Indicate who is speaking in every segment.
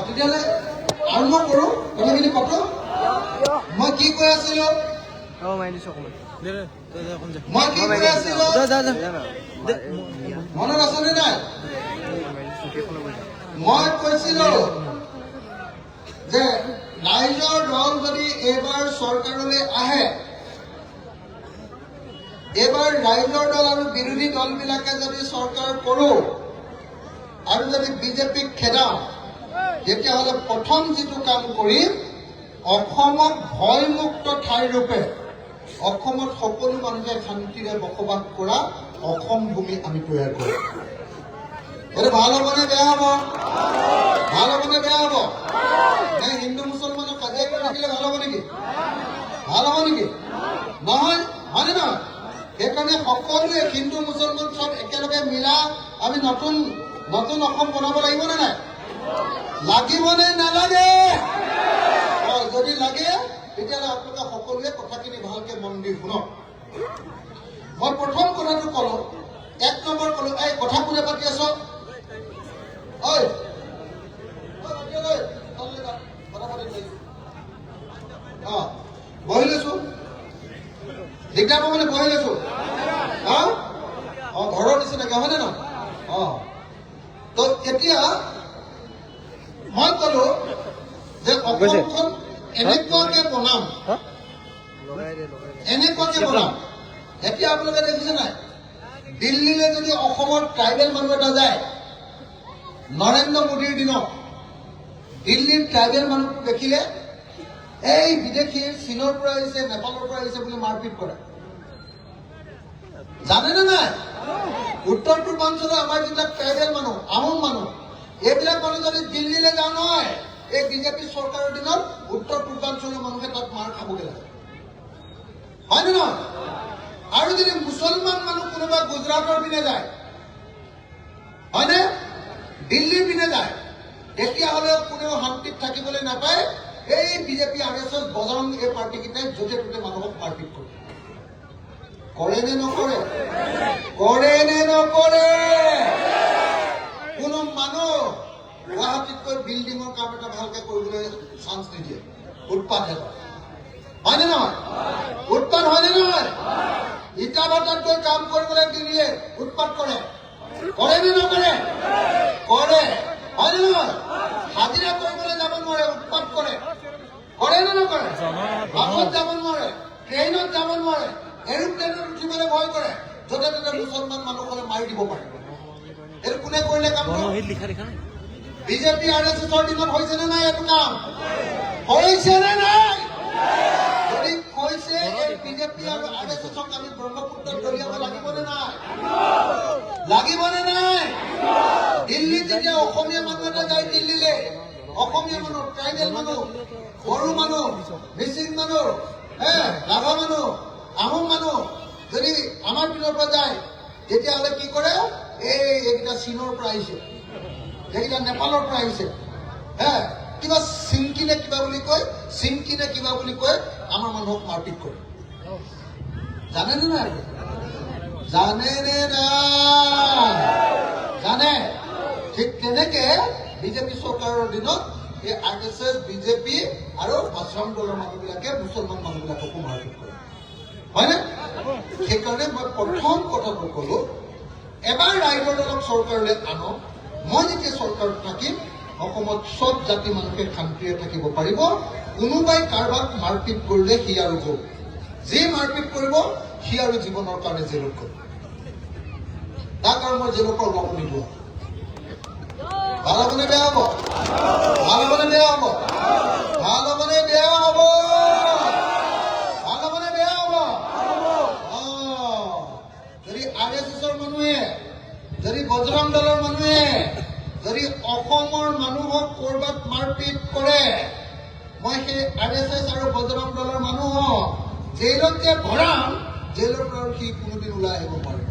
Speaker 1: তেতিয়াহ'লে আৰম্ভ কৰোঁ কথাখিনি পাতো। মই কি কৈ আছিলো মনত আছেনে নাই? মই কৈছিলো যে ৰাইজৰ দল যদি এইবাৰ চৰকাৰলৈ আহে, এইবাৰ ৰাইজৰ দল আৰু বিৰোধী দলবিলাকে যদি চৰকাৰ কৰো আৰু যদি বিজেপিক খেদাওঁ, তেতিয়াহ'লে প্ৰথম যিটো কাম কৰিম, অসমক ভয়মুক্ত ঠাইৰূপে অসমত সকলো মানুহে শান্তিৰে বসবাস কৰা অসম ভূমি আমি তৈয়াৰ কৰিম। এইটো ভাল হ'বনে বেয়া হ'ব? ভাল হ'বনে বেয়া হ'ব? নে হিন্দু মুছলমানক কাজিয়া কৰি থাকিলে ভাল হ'ব নেকি? ভাল হ'ব নেকি? নহয়, হয়নে নহয়? সেইকাৰণে সকলোৱে হিন্দু মুছলমান চব একেলগে মিলা আমি নতুন অসম বনাব লাগিব নে নাই? লাগিবনে নালাগে? যদি লাগে তেতিয়াহ'লে আপোনালোকে সকলোৱে কথাখিনি ভালকে মন দি শুনক। মই প্ৰথম কথাটো ক'লো, 1 নম্বৰ ক'লো, এই কথা কোনে পাতি আছ? বহি লৈছো, দিগদাৰ পাব মানে বহি লৈছো। ঘৰৰ নিচিনাকে হয়নে নহয়? তো এতিয়া মই ক'লো যে অসমখন এনেকুৱাকে বনাম। এতিয়া আপোনালোকে দেখিছে নাই, দিল্লীলৈ যদি অসমৰ ট্ৰাইবেল মানুহ এটা যায়, নৰেন্দ্ৰ মোদীৰ দিনত দিল্লীৰ ট্ৰাইবেল মানুহটো দেখিলে এই বিদেশী চীনৰ পৰা আহিছে, নেপালৰ পৰা আহিছে বুলি মাৰপিট কৰে। জানেনে নাই? উত্তৰ পূৰ্বাঞ্চলৰ আমাৰ যিবিলাক ট্ৰাইবেল মানুহ, আহোম মানুহ, এইবিলাক মানুহ যদি দিল্লীলৈ যাওঁ নহয়, এই বিজেপি চৰকাৰৰ দিনত উত্তৰ পূৰ্বাঞ্চলৰ মানুহে তাত মাৰ খাবগৈ লাগে। হয়নে নহয়? আৰু যদি মুছলমান মানুহ কোনোবা গুজৰাটৰ পিনে যায়, হয়নে, দিল্লীৰ পিনে যায়, তেতিয়াহ'লে কোনেও শান্তিত থাকিবলৈ নাপায়। এই বিজেপি RSS বজৰং এই পাৰ্টিকেইটাই য'তে ত'তে মানুহক মাৰপিট কৰে। কৰে নে নকৰে? কৰে নে নকৰে? কোনো মানুহ গুৱাহাটীতকৈ বিল্ডিঙৰ কাম এটা ভালকে কৰিবলৈ চান্স নিদিয়ে, উৎপাতহে কৰে। হয়নে নহয়? উৎপাত হয়নে নহয়? ইটা ভাটাত গৈ কাম কৰিবলৈ নিদিয়ে, উৎপাত কৰে। কৰে নে নকৰে? কৰে। হয়নে নহয়? হাজিৰা কৰিবলৈ যাব নোৱাৰে, উৎপাত কৰে। কৰে নে নকৰে? বাছত যাব নোৱাৰে, ট্ৰেইনত যাব নোৱাৰে, এৰোপ্লেনত উঠিবলৈ ভয় কৰে, য'তে ত'তে মুছলমান মানুহসকলে মাৰি দিব পাৰে। এইটো কোনে কৰিলে কামটো? বিজেপি RSSৰ দিনত হৈছে নে নাই এইটো কাম? হৈছে নে নাই? যদি কৈছে এই বিজেপি আৰু RSSক আমি ব্ৰহ্মপুত্ৰত দলিয়াব লাগিবনে নাই? লাগিবনে নাই? দিল্লীত যেতিয়া অসমীয়া মানুহ এটা যায় দিল্লীলৈ, অসমীয়া মানুহ, ট্ৰাইবেল মানুহ, বড়ো মানুহ, মিচিং মানুহ, ৰাভা মানুহ, আহোম মানুহ যদি আমাৰ পিনৰ পৰা যায়, তেতিয়াহ'লে কি কৰে? এইকেইটা চীনৰ পৰা আহিছে, এইকেইটা নেপালৰ পৰা আহিছে, কিবা চিংকি নে কিবা বুলি কয়, আমাৰ মানুহক মাৰপিট কৰে। জানেনে নাই? জানেনে নাই? জানে। ঠিক তেনেকে বিজেপি চৰকাৰৰ দিনত এই RSS, বিজেপি আৰু আশ্ৰম দলৰ মানুহবিলাকে মুছলমান মানুহবিলাককো মাৰপিট কৰে। হয়নে? সেইকাৰণে মই প্ৰথম কথাটো ক'লো, এবাৰ ৰাইজৰ দলক চৰকাৰলৈ আনক। মই যেতিয়া চৰকাৰত থাকিম, অসমত চব জাতি মানুহে শান্তিৰে থাকিব পাৰিব। কোনোবাই কাৰোবাক মাৰপিট কৰিলে সি আৰু গ'ল, যি মাৰপিট কৰিব সি আৰু জীৱনৰ কাৰণে জেলত গ'ল। তাক আৰু মই জেলৰ পৰা ওলাব নিদিওঁ। ভাল হ'বনে বেয়া হ'ব? ভাল হ'বনে বেয়া হ'ব? ভাল হ'বনে বেয়া হ'ব? ভাল হ'বনে বেয়া হ'ব? যদি RSSৰ মানুহে, যদি বজৰং দলৰ মানুহে যদি অসমৰ মানুহক কৰবাত মাৰপিট কৰে, মই সেই RSS আৰু বজৰং দলৰ মানুহক জেইলতে ভৰাম, জেইলৰ পৰা সি কোনোদিন ওলাই আহিব পাৰিব।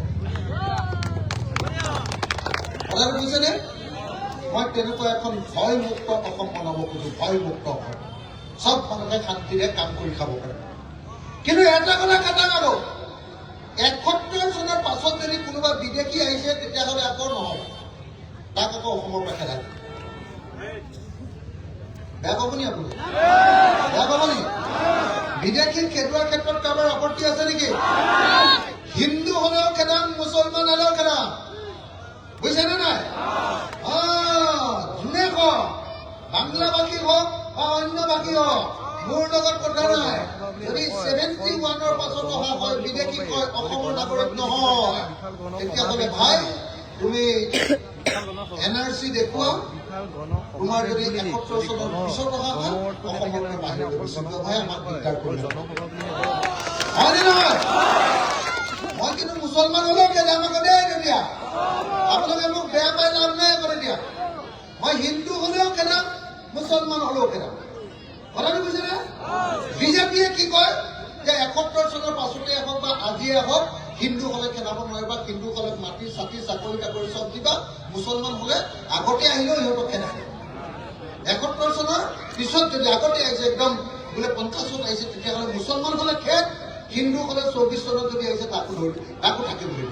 Speaker 1: কথাটো বুজিছেনে? মই তেনেকুৱা এখন ভয়মুক্ত অসম বনাব খোজো, ভয়মুক্ত অসম। চব মানুহে শান্তিৰে কাম কৰি খাব পাৰে। কিন্তু এটা কথা কাটা যাব, 71 চনৰ পাছত যদি কোনোবা বিদেশী আহিছে, তেতিয়াহ'লে আকৌ নহ'ব। তাক আকৌ অসমৰ পৰা খেদাই দিলে। বেয়া পাব নি আপুনি? বেয়া পাব নি? বিদেশীক খেদোৱাৰ ক্ষেত্ৰত কাৰোবাৰ আপত্তি আছে নেকি? হিন্দু হলেও খেদাম, মুছলমান হলেও খেদাম, বুজিছেনে নাই? যোনে কওক, বাংলাভাষী হওক বা অন্য ভাষী হওক, মোৰ লগত কথা নাই। যদি 71ৰ পাছত অহা হয়, বিদেশী কয় অসমৰ নাগৰিক নহয়, তেতিয়াহ'লে ভাই তুমি NRC দেখুৱা। তোমাৰ যদি 71 চনৰ পিছত অহা হয়, অসমৰ বাহিৰলৈ গুচি যোৱা ভাই, আমাক দিগদাৰ কৰিব। হয়নে নহয়? মই কিন্তু মুছলমান হলেও খেদাম আকৌ দেই তেতিয়া। আপোনালোকে মোক বেয়া পাই লাভ নাই আকৌ তেতিয়া। মই হিন্দু হলেও খেদাম, মুছলমান হলেও খেদাম। কথাটো বুজিছেনে? বিজেপিয়ে কি কয় যে 71 চনৰ পাছতে হওক বা আজিয়ে হওক, হিন্দু হলে খেদাব নোৱাৰিবা, হিন্দু হলে মাটি চাটি চাকৰি তাকৰি চব দিবা, মুছলমান হলে আগতে আহিলেও সিহঁতক খেদাব। 71 চনৰ পিছত যদি আগতে আহিছে, একদম বোলে 50 চনত আহিছে, তেতিয়াহ'লে মুছলমান হলে খেদ, হিন্দু হলে 24 চনত যদি আহিছে তাকো থাকিব দিব।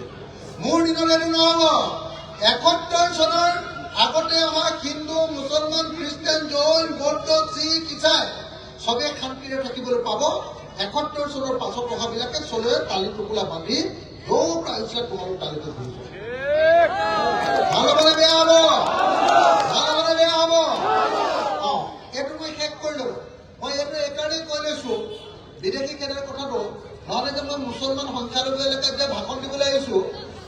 Speaker 1: মোৰ দিনত এইটো নহব। 71 চনৰ আগতে অহা হিন্দু, মুছলমান, খ্ৰীষ্টান, জৈন, বৌদ্ধ, শিখ, ইছাই চবে শান্তিৰে থাকিবলৈ পাব। 71 চনৰ পাছত অহাবিলাকে চলে তালি টোপোলা বান্ধি দৌৰ আহিছিলে, তোমালোক তালিতে ধৰিব। ভাল হবনে বেয়া হব? ভাল হবনে বেয়া হব? এইটো মই শেষ কৰি ললো। মই এইটো এইকাৰণেই কৈ লৈছো, বিদেশী খেদাৰ কথাটো নহলে যে মই মুছলমান সংখ্যালঘু এলেকাত যে ভাষণ দিবলৈ আহিছো,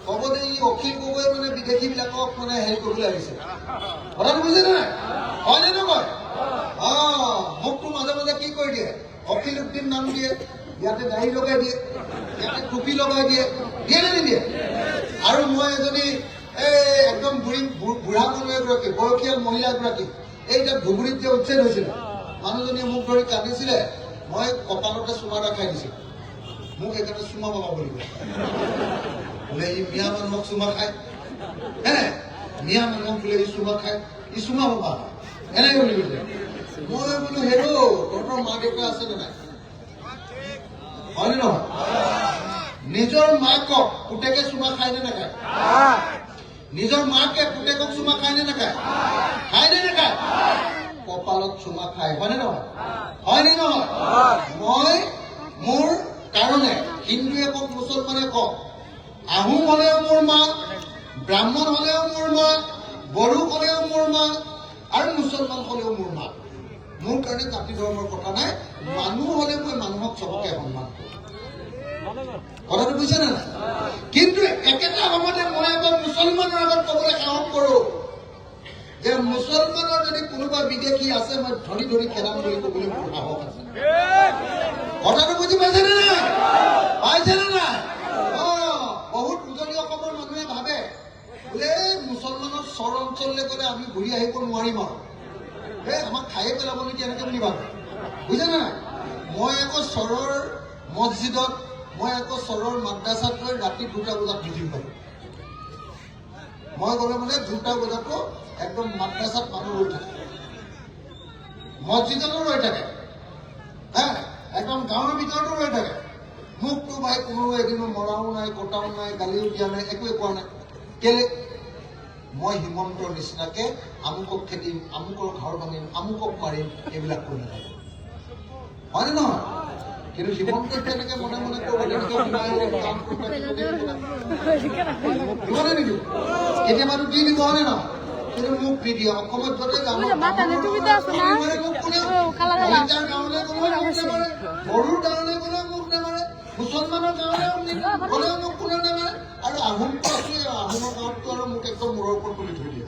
Speaker 1: ক'ব যে ই অখিল গগৈ মানে বিদেশী বিলাকক মানে হেৰি কৰিবলৈ আহিছে। কথাটো বুজিছে নাই? হয়নে নকয়? মোকতো মাজে মাজে কি কৰি দিয়ে, অখিল উদ্দিন নাম দিয়ে, ইয়াতে দাঢ়ি লগাই দিয়ে, ইয়াতে টুপি লগাই দিয়ে, দিয়ে নে নিদিয়ে? আৰু মই এজনী একদম বুঢ়া মানুহ এগৰাকী, বয়সীয়াল মহিলা এগৰাকী, এই যে ধুবুৰীত যে উচ্ছেদ হৈছিলে, মানুহজনীয়ে মোক ধৰি কান্দিছিলে, মই কপালতে চুমা এটা খাই দিছিলো। মোক সেইকাৰণে চুমা পাবা বুলি কয়। বোলে ই মিয়া মানুহক চুমা খায়, মিয়া মানুহক বোলে ই চুমা খায়, ই চুমা পাবা এনেকে বুলি কৈছে। মই বোলো হেৰো, তহঁতৰ মা দেউতা আছে নে নাই? হয়নে নহয়? নিজৰ মাকক পুতেকে চুমা খায় নে নাখায়? নিজৰ মাকে পুতেকক চুমা খায় নে নাখায়? খায় নে নাখায়? কপালত চুমা খায়, হয়নে নহয়? হয়নে নহয়? মই মোৰ কাৰণে হিন্দুৱে কওক, মুছলমানে কওক, আহোম হলেও মোৰ মা, ব্ৰাহ্মণ হলেও মোৰ মা, বড়ো হলেও মোৰ মা, আৰু মুছলমান হলেও মোৰ মা। মোৰ কাৰণে জাতি ধৰ্মৰ কথা নাই। মানুহ হলে মই মানুহক চবকে সন্মান কৰো। কথাটো বুজিছে নে নাই? কিন্তু একেটা সময়তে মই এবাৰ মুছলমানৰ আগত কবলৈ সাহস কৰো যে মুছলমানৰ যদি কোনোবা বিদেশী আছে, মই ধৰি ধৰি খেদাম বুলি কবলৈ মোৰ সাহস আছে। কথাটো বুজি পাইছে নে নাই? পাইছে নে নাই? বহুত উজনি অসমৰ মানুহে ভাবে বোলে মুছলমানৰ চৰ অঞ্চললৈ গলে আমি ঘূৰি আহিব নোৱাৰিম আৰু আমাক খায়ে পেলাব নেকি, এনেকে বুলি ভাবে। বুজিছে নে নাই? মই আকৌ চৰৰ মছজিদত, মই আকৌ চৰৰ মাদ্ৰাছাত গৈ ৰাতি 2টা বজাত বুজি পালো। মই গলে মানে 2টা বজাতো একদম মাদ্ৰাছাত মানুহ ৰৈ থাকে, মছজিদতো ৰৈ থাকে, একদম গাঁৱৰ ভিতৰতো ৰৈ থাকে। মোকতো ভাই কোনো এদিনো মৰাও নাই, কটাও নাই, গালিও দিয়া নাই, একোৱে কোৱা নাই। কেলে? মই হিমন্তৰ নিচিনাকে আমুকক খেদিম, আমুকৰ ঘৰ ভাঙিম, আমুকক মাৰিম, এইবিলাক কৰি নাথাকে। হয়নে নহয়? কিন্তু হিমন্তই তেনেকে মনে মনে দিবনে নিদিব? কেতিয়াবাতো দি দিব, হয়নে নহয়? কিন্তু মোক দি দিয়ে। অসমত যতে যাওঁ, বড়োৰ কাৰণে গলেও মোক নামাৰে, মুছলমানৰ কাৰণে গলেও মোক কোনেও নামাৰে, আৰু আহোমটো আছে, আহোমৰ গাঁৱতটো আৰু মোক একদম মূৰৰ ওপৰত তুলি থৈ দিয়ে।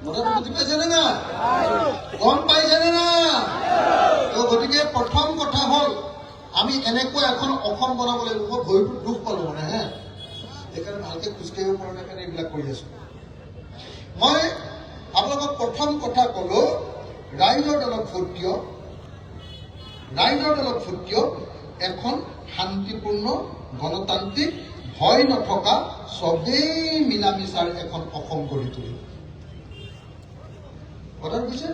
Speaker 1: কথাটো বুজি পাইছেনে না? গম পাইছেনে না? গতিকে প্ৰথম কথা হ'ল, আমি এনেকুৱা এখন অসম বনাব লাগিব। মই ভৰিটো দুখ পালো মানে, সেইকাৰণে ভালকে খোজকাঢ়িব পৰা নাই কাৰণে এইবিলাক কৰি আছো। মই আপোনালোকক প্ৰথম কথা কলো, ৰাইজৰ দলত ভোট দিয়ক, ৰাইজৰ দলত ভোট দিয়ক। এখন শান্তিপূৰ্ণ, গণতান্ত্ৰিক, ভয় নথকা, চবেই মিলা মিছাৰ এখন অসম গঢ়ি তুলিব। কথা বুজিছে?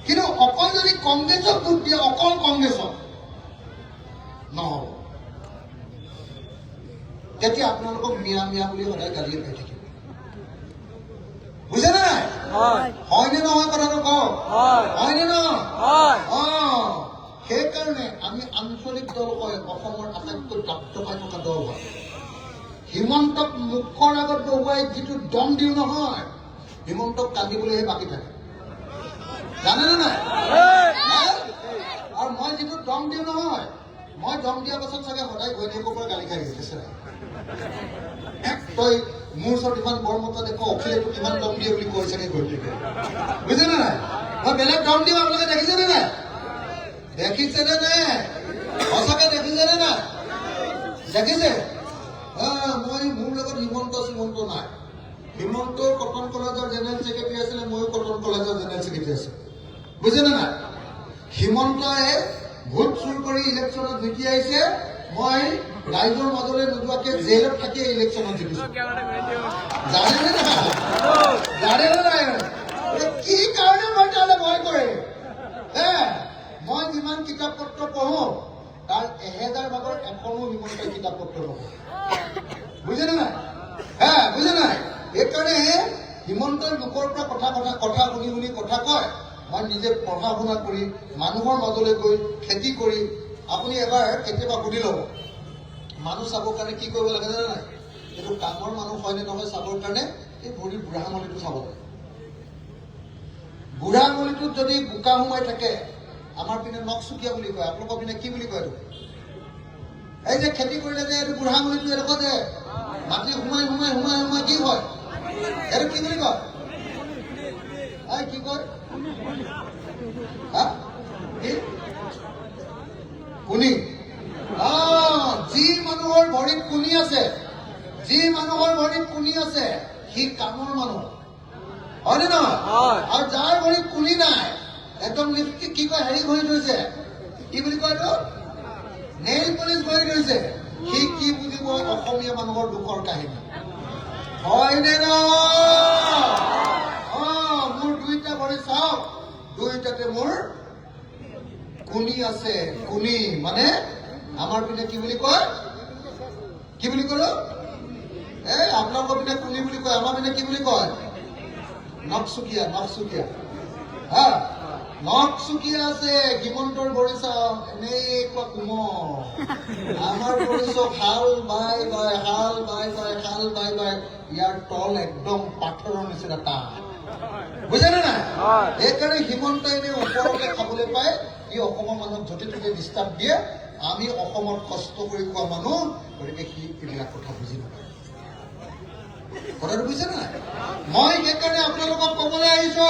Speaker 1: কিন্তু অকল যদি কংগ্ৰেছক ভোট দিয়ে, অকল কংগ্ৰেছক নহব, তেতিয়া আপোনালোকক মিয়া মিয়া বুলি সদায় গালিয়ে পাই থাকিব। হয়নে নহয় কথাটো কওক হয়নে নহয় সেইকাৰণে আমি আঞ্চলিক দল কয় অসমৰ আটাইতকৈ দাপদপাই থকা দল হয় হিমন্তক মুখৰ আগত বহুৱাই যিটো দম দিওঁ নহয় হিমন্তক কান্দিবলৈহে বাকী থাকে জানেনে নাই আৰু মই যিটো দম দিওঁ নহয় মই দম দিয়াৰ পাছত চাগে সদায় ঘৈণীয়েকৰ পৰা গালি খাই গৈছে তই মোৰ ওচৰত ইমান বৰ মতা দেখো অখিলেতো কিমান দম দিয়ে বুলি কৈছে নে ঘৈণীয়েকে বুজিছেনে নাই মই বেলেগ দম দিওঁ আপোনালোকে দেখিছেনে নাই দেখিছেনে নাই সঁচাকে দেখিছেনে নাই দেখিছে মই মোৰ লগত হিমন্ত নাই হিমন্ত কটন কলেজৰ জেনেৰেল ছেক্ৰেটাৰী আছিলে ময়ো কটন কলেজৰ জেনেৰেল ছেক্ৰেটাৰী আছিলো বুজিছেনে নাই হিমন্তই ভোট চুৰ কৰি ইলেকশ্যনত জিকি আহিছে মই ৰাইজৰ মাজলৈ নোযোৱাকে জেলত থাকি ইলেকশ্যনত জিকিছো জানেনে নাই কি কাৰণে মই তালৈ ভয় কৰে মই যিমান কিতাপ পত্ৰ পঢ়ো তাৰ 1000 ভাগৰ এখনো হিমন্তই কিতাপ পত্ৰ নপঢ়ে বুজিছেনে নাই বুজে নাই সেইকাৰণে হিমন্তই মুখৰ পৰা কথা শুনি কথা কয় মই নিজে পঢ়া শুনা কৰি মানুহৰ মাজলৈ গৈ খেতি কৰি আপুনি এবাৰ কেতিয়াবা সুধি ল'ব মানুহ চাবৰ কাৰণে কি কৰিব লাগে জানে নাই এইটো কামৰ মানুহ হয়নে নহয় চাবৰ কাৰণে এই ভৰিৰ বুঢ়া আঙুলিটো চাব লাগে বুঢ়া আঙুলিটোত যদি বোকা সোমাই থাকে আমাৰ পিনে নখচুকীয়া বুলি কয় আপোনালোকৰ পিনে কি বুলি কয় এইটো এই যে খেতি কৰিলে যে এইটো বুঢ়া আঙুলিটো এনেকুৱা যে মাটি সোমাই কি হয় এইটো কি বুলি কয় কি কয় কুনি যি মানুহৰ ভৰিত কুনি আছে সি কামৰ মানুহ হয়নে নহয় আৰু যাৰ ভৰিত কুনি নাই একদম লিপষ্টিক কি কয় হেৰি ঘঁহি থৈছে কি বুলি কয় এইটো নেইল পলিচ ঘঁহি থৈছে সি কি বুজিব অসমীয়া মানুহৰ দুখৰ কাহিনী হয়নে মোৰ দুইটা ভৰি চাওক দুইটাতে মোৰ কুনি আছে কুনি মানে আমাৰ পিনে কি বুলি কয় আপোনালোকৰ পিনে কুনি বুলি কয় আমাৰ পিনে কি বুলি কয় নখচুকীয়া নখচুকীয়া আছে হিমন্তৰ ভৰি চাওক এনেকুৱা কোমল আমাৰ ভৰি চব হাল বাই ইয়াৰ তল একদম পাথৰৰ নিচিনা টান বুজেনে নাই সেইকাৰণে হিমন্তই এনে ওপৰতে খাবলৈ পায় ই অসমৰ মানুহক য'তে ত'তে ডিষ্টাৰ্ব দিয়ে আমি অসমত কষ্ট কৰি খোৱা মানুহ গতিকে সি এইবিলাক কথা বুজি নাপায় কথাটো বুজিছে নাই মই সেইকাৰণে আপোনালোকক কবলৈ আহিছো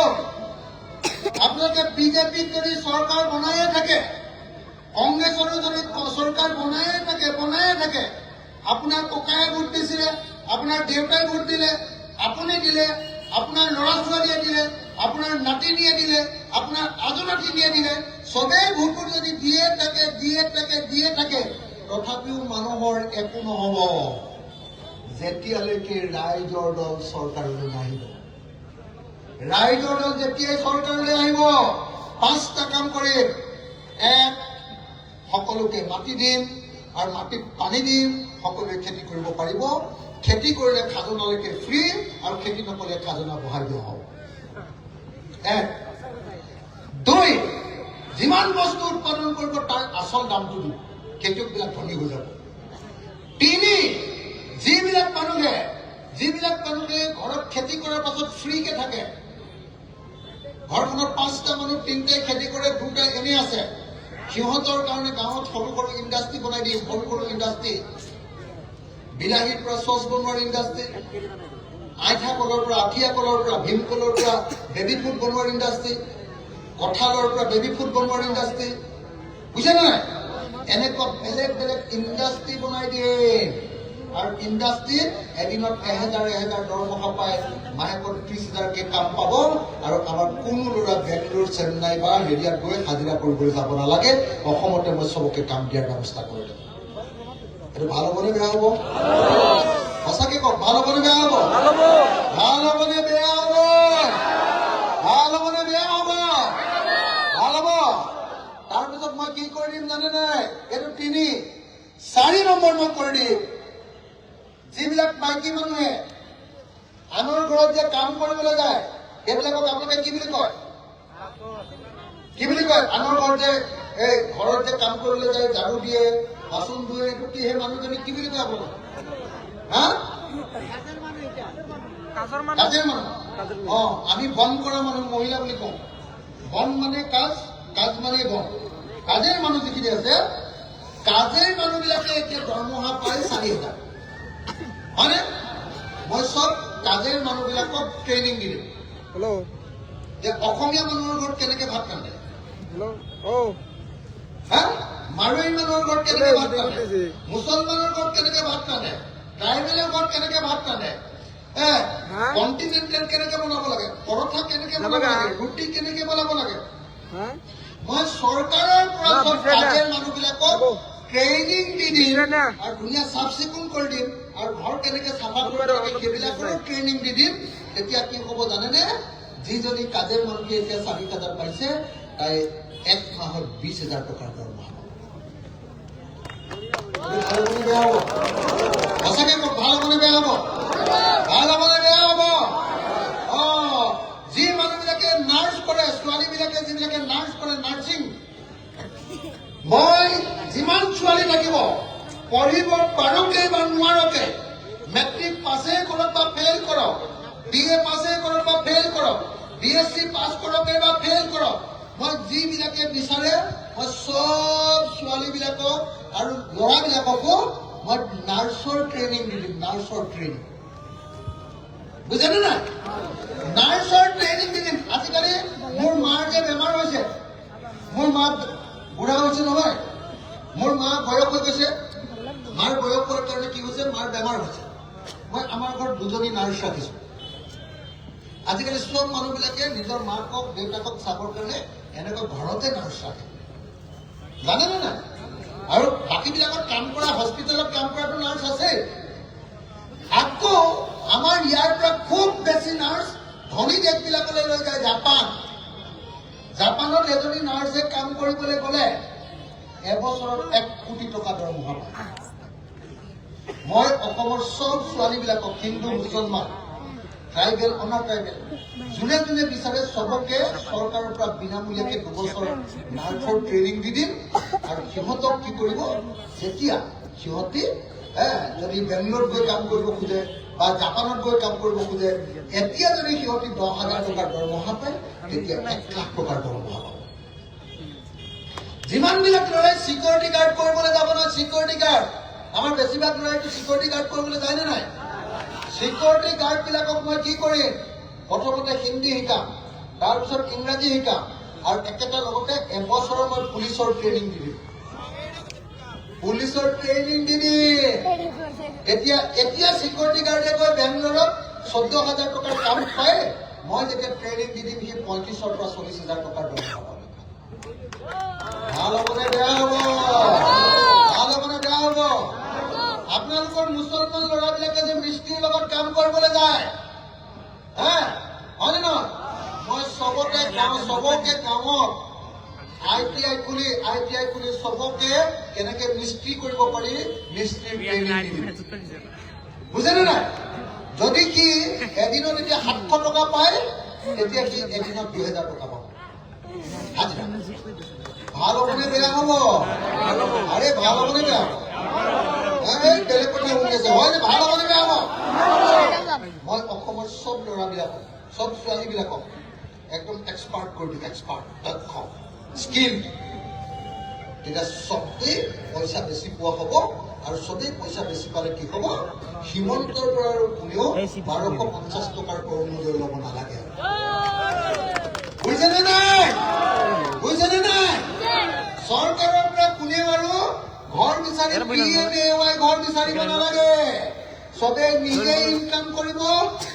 Speaker 1: আপোনালোকে বিজেপিক যদি চৰকাৰ বনায়ে থাকে কংগ্ৰেছৰো যদি চৰকাৰ বনায়ে থাকে আপোনাৰ ককায়ে ভোট দিছিলে আপোনাৰ দেউতাই ভোট দিলে আপুনি দিলে আপোনাৰ ল'ৰা ছোৱালীয়ে দিলে আপোনাৰ নাতিনীয়ে দিলে আপোনাৰ আজনাতিনীয়ে দিলে চবেই ভোট যদি দিয়ে থাকে তথাপিও মানুহৰ একো নহব যেতিয়ালৈকে ৰাইজৰ দল চৰকাৰলৈ নাহিব ৰাইজৰ দল যেতিয়াই চৰকাৰলৈ আহিব 5টা কাম কৰিম সকলোকে মাটি দিম আৰু মাটিত পানী দিম সকলোৱে খেতি কৰিব পাৰিব খেতি কৰিলে খাজনালৈকে ফ্ৰী আৰু খেতি নকৰিলে খাজনা বঢ়াই দিয়া হ'ব 2 যিমান বস্তু উৎপাদন কৰিব তাৰ আচল দামটো দিম খেতিয়কবিলাক ধনী হৈ যাব 3 যিবিলাক মানুহে ঘৰত খেতি কৰাৰ পাছত ফ্ৰীকে থাকে ঘৰখনত 5টা মানুহ 3টাই খেতি কৰে 2টাই এনেই আছে সিহঁতৰ কাৰণে গাঁৱত সৰু ইণ্ডাষ্ট্ৰী বনাই দিম সৰু ইণ্ডাষ্ট্ৰী বিলাহীৰ পৰা চচ বনোৱাৰ ইণ্ডাষ্ট্ৰী আইঠা কলৰ পৰা আঠিয়া কলৰ পৰা ভীমকলৰ পৰা বেবী ফুড বনোৱাৰ ইণ্ডাষ্ট্ৰী কঁঠালৰ পৰা বেবী ফুড বনোৱাৰ ইণ্ডাষ্ট্ৰী বুজিছে নাই এনেকুৱা বেলেগ ইণ্ডাষ্ট্ৰী বনাই দিয়ে আৰু ইণ্ডাষ্ট্ৰীত এদিনত 1000 দৰমহা পায় মাহেকত 30,000কে কাম পাব আৰু আমাৰ কোনো ল'ৰা বেংগলোৰ চেন্নাই বা হেৰিয়াত গৈ হাজিৰা কৰিবলৈ যাব নালাগে অসমতে মই চবকে কাম দিয়াৰ ব্যৱস্থা কৰি দিম এইটো ভাল হ'বনে বেয়া হ'ব সঁচাকে কওক ভাল হ'বনে বেয়া হ'ব ভাল হ'বনে বেয়া হ'ব তাৰপিছত মই কি কৰি দিম জানে নাই এইটো 4 নম্বৰ মই কৰি দিম যিবিলাক মাইকী মানুহে আনৰ ঘৰত যে কাম কৰিবলৈ যায় এইবিলাকক আপোনালোকে কি বুলি কয়? কি বুলি কয়? আনৰ ঘৰত যে এই ঘৰত যে কাম কৰিবলৈ যায়, ঝাৰু দিয়ে, বাচন ধুৱে, এইটো কি সেই মানুহজনী কি বুলি কয় আপোনালোকে? হা? কাজেৰ মানুহ। আমি বন কৰা মানুহ মহিলা বুলি কওঁ। বন মানে কাজ, কাজ মানে বন। কাজেৰ মানুহ যিখিনি আছে, কাজেৰ মানুহবিলাকে এতিয়া দৰমহা পায় 4,000। হয়নে? মই চব কাজেৰ মানুহবিলাকক ট্ৰেইনিং দিলোঁ। যে অসমীয়া মানুহৰ ঘৰত কেনেকে ভাত ৰান্ধে, মাৰোৱাৰী মানুহৰ ঘৰত কেনেকে ভাত ৰান্ধে, মুছলমানৰ ঘৰত কেনেকে ভাত ৰান্ধে, ট্ৰাইবেলৰ ঘৰত কেনেকে ভাত ৰান্ধে, কণ্টিনেণ্টেল কেনেকে বনাব লাগে, পৰঠা কেনেকে বনাব লাগে, ৰুটি কেনেকে বনাব লাগে। মই চৰকাৰৰ পৰা চব কাজেৰ মানুহবিলাকক ট্ৰেইনিং দি দিম আৰু ধুনীয়া চাফ চিকুণ কৰি দিম আৰু ঘৰ কেনেকে চাফা কৰিব লাগে সেইবিলাকৰো ট্ৰেইনিং দি দিম। তেতিয়া কি হ'ব জানেনে? যিজনী কাজেৰ মানুহে এতিয়া 4,000 পাইছে, তাই 1 মাহত 20,000 টকাৰ দৰমহা পাব। বেয়া হ'ব? সঁচাকে ভাল হ'বনে বেয়া হ'ব? ভাল হ'বনে বেয়া হ'ব? যি মানুহবিলাকে নাৰ্ছ কৰে, ছোৱালীবিলাকে যিবিলাকে নাৰ্ছ কৰে, নাৰ্ছিং, মই যিমান ছোৱালী থাকিব, পঢ়িব পাৰোকে বা নোৱাৰকে, মেট্ৰিক পাছে কৰক বা ফেইল কৰক, BA পাছে কৰক বা ফেইল কৰক, BSc পাছ কৰকে বা ফেইল কৰক, মই যিবিলাকে বিচাৰে মই চব ছোৱালীবিলাকক আৰু ল'ৰাবিলাককো মই নাৰ্ছৰ ট্ৰেইনিং দি দিম। নাৰ্ছৰ ট্ৰেইনিং বুজেনে নাই? নাৰ্ছৰ ট্ৰেইনিং দি দিম। আজিকালি মোৰ মাৰ যে বেমাৰ হৈছে, মোৰ মা বুঢ়া হৈছে নহয়, মোৰ মা বয়স হৈ গৈছে, মাৰ বয়স হোৱাৰ কাৰণে কি হৈছে, মাৰ বেমাৰ হৈছে। মই আমাৰ ঘৰত 2জনী নাৰ্ছ ৰাখিছো। আজিকালি চব মানুহবিলাকে নিজৰ মাকক দেউতাকক চাবৰ কাৰণে এনেকৈ ঘৰতে নাৰ্ছ ৰাখে, জানেনে নাই? আৰু বাকীবিলাকত কাম কৰা, হস্পিটেলত কাম কৰাটো নাৰ্ছ আছে। আকৌ আমাৰ ইয়াৰ পৰা খুব বেছি নাৰ্ছ ধনী দেশবিলাকলৈ লৈ যায়। জাপানত এজনী নাৰ্ছে কাম কৰিবলৈ গ'লে এবছৰত 1 কোটি টকা দৰমহা পায়। মই অসমৰ চব ছোৱালীবিলাকক, হিন্দু মুছলমান, ট্ৰাইবেল, অনা ট্ৰাইবেল, যোনে যোনে বিচাৰে চবকে চৰকাৰৰ পৰা বিনামূলীয়াকে 2 বছৰ নাৰ্ছৰ ট্ৰেইনিং দি দিম। আৰু সিহঁতক কি কৰিব, যেতিয়া সিহঁতি যদি বেংগলোৰত গৈ কাম কৰিব খোজে বা জাপানত গৈ কাম কৰিব খোজে, এতিয়া যদি সিহঁতি 10,000 টকাৰ দৰমহা পায়, তেতিয়া 1 লাখ টকাৰ দৰমহা পাব। যিমানবিলাক ল'ৰাই চিকিউৰিটি গাৰ্ড কৰিবলৈ যাব নহয়, চিকিউৰিটি গাৰ্ড, আমাৰ বেছিভাগ ল'ৰাইটো চিকিউৰিটি গাৰ্ড কৰিবলৈ যায় নে নাই? চিকিউৰিটি গাৰ্ডবিলাকক মই কি কৰিম, প্ৰথমতে হিন্দী শিকাম, তাৰপিছত ইংৰাজী শিকাম আৰু একেটা লগতে এবছৰৰ মই পুলিচৰ ট্ৰেইনিং দি দিম। পুলিচৰ ট্ৰেইনিং দি দিম। এতিয়া চিকিউৰিটি গাৰ্ডে গৈ বেংগলোৰত 14,000 টকাৰ কাম পায়, মই যেতিয়া ট্ৰেইনিং দি দিম সি 35,000 পৰা 40,000 টকাৰ দৰমহা পাব। ভাল হ'বনে বেয়া হ'ব? ভাল হ'বনে বেয়া হ'ব? আপোনালোকৰ মুছলমান ল'ৰাবিলাকে যে মিস্ত্ৰীৰ লগত কাম কৰিবলৈ যায়, হয়নে নহয়? মই চবকে গাঁৱত ITI খুলি চবকে কেনেকে মিস্ত্ৰী কৰিব পাৰি, মিস্ত্ৰীৰ ট্ৰেইনিং দি দিম। বুজেনে নাই? যদি কি এদিনত এতিয়া 700 টকা পায়, তেতিয়া সি এদিনত 2,000 টকা পাব হাজিৰা। ভাল হ'বনে বেয়া হ'ব? আৰে ভাল হ'বনে বেয়া হ'ব? বেলেগ কথা শুনি আছে, হয়নে? ভাল হ'বনে বেয়া হ'ব? মই অসমৰ চব ল'ৰাবিলাকক, চব ছোৱালীবিলাকক একদম এক্সপাৰ্ট কৰি দিম, এক্সপাৰ্ট, দক্ষ, স্কিল। তেতিয়া চবেই পইচা বেছি পোৱা হ'ব আৰু চবেই পইচা বেছি পালে কি হ'ব, হিমন্তৰ পৰা আৰু কোনেও 1250 টকাৰ অৰুণোদয় ল'ব নালাগে। বুজিছেনে নাই? বুজিছেনে নাই? চৰকাৰৰ পৰা কোনেও আৰু ঘৰ বিচাৰি PMAY ঘৰ বিচাৰিব নালাগে। চবে নিজে ইনকাম কৰিব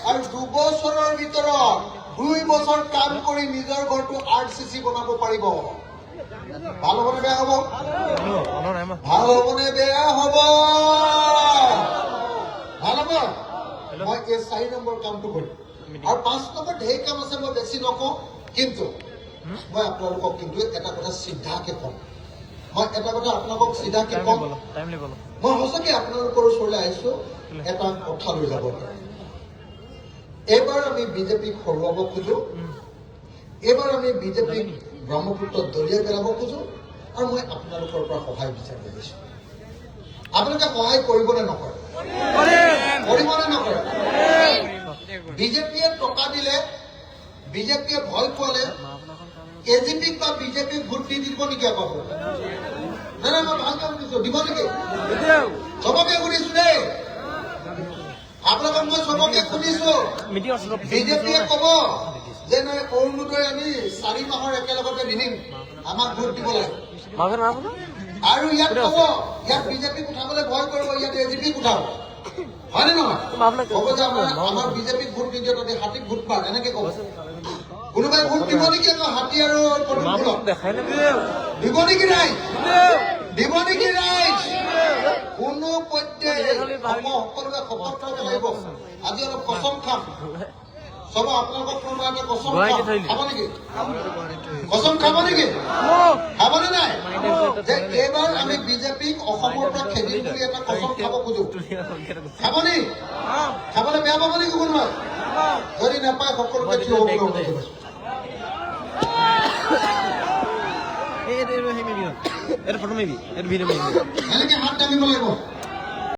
Speaker 1: আৰু 2 বছৰৰ ভিতৰত 2 বছৰ কাম কৰি নিজৰ ঘৰটো RCC বনাব পাৰিব। ভাল হ'বনে বেয়া হ'ব? ভাল হ'বনে বেয়া হ'ব? ভাল হ'ব। মই এই 4 নম্বৰ কামটো কৰিম আৰু 5 নম্বৰ ঢেৰ কাম আছে, মই বেছি নকওঁ। কিন্তু মই আপোনালোকক কিন্তু এটা কথা চিধাকে কম, মই সঁচাকে আপোনালোকৰ ওচৰলৈ আহিছো এটা কথা লৈ যাব। এইবাৰ আমি বিজেপিক হৰুৱাব খোজো, এইবাৰ আমি বিজেপিক ব্ৰহ্মপুত্ৰত দলিয়াই পেলাব খোজো, আৰু মই আপোনালোকৰ পৰা সহায় বিচাৰি আহিছো। আপোনালোকে সহায় কৰিবনে নকৰে? কৰিবনে নকৰে? বিজেপিয়ে টকা দিলে, বিজেপিয়ে ভয় খুৱালে এজিপিক বা বিজেপিক ভোট দি দিব নেকি আপোনালোকে? নাই নাই, মই ভালকে সুধিছো, দিব নেকি? চবকে সুধিছো দেই, আপোনালোকক মই চবকে সুধিছো। বিজেপিয়ে কব যে নাই অৰুণোদয় আমি 4 মাহৰ একেলগতে দিম, আমাক ভোট দিব লাগে। আৰু ইয়াত কব, ইয়াত বিজেপিক উঠাবলৈ ভয় কৰিব, ইয়াত এজিপিক উঠাব, হয়নে নহয়? কব যে আমাৰ বিজেপিক ভোট নিদিয়ে, তাতে হাতীক ভোট পাৰ, এনেকে কব। কোনোবাই ভোট দিব নেকি আকৌ হাতী আৰু দিব নেকি? নাই দিব নেকি? ৰাইজ কোনো পধ্যে সকলোৱে শপত খাব লাগিব। আজি অলপ কচম খাম, চব আপোনালোকক কোনোবা এটা কচম খাব নেকি? কচম খাব নেকি? খাবনে নাই? যে এইবাৰ আমি বিজেপিক অসমৰ পৰা খেদিম বুলি এটা কচম খাব খোজো। খাবনি? খাবলৈ বেয়া পাব নেকি কোনোবাই? যদি নাপায় সকলোকে থিয় হ'বলৈ অনুৰোধ কৰিছো। এনেকে হাত দাঙিব লাগিব।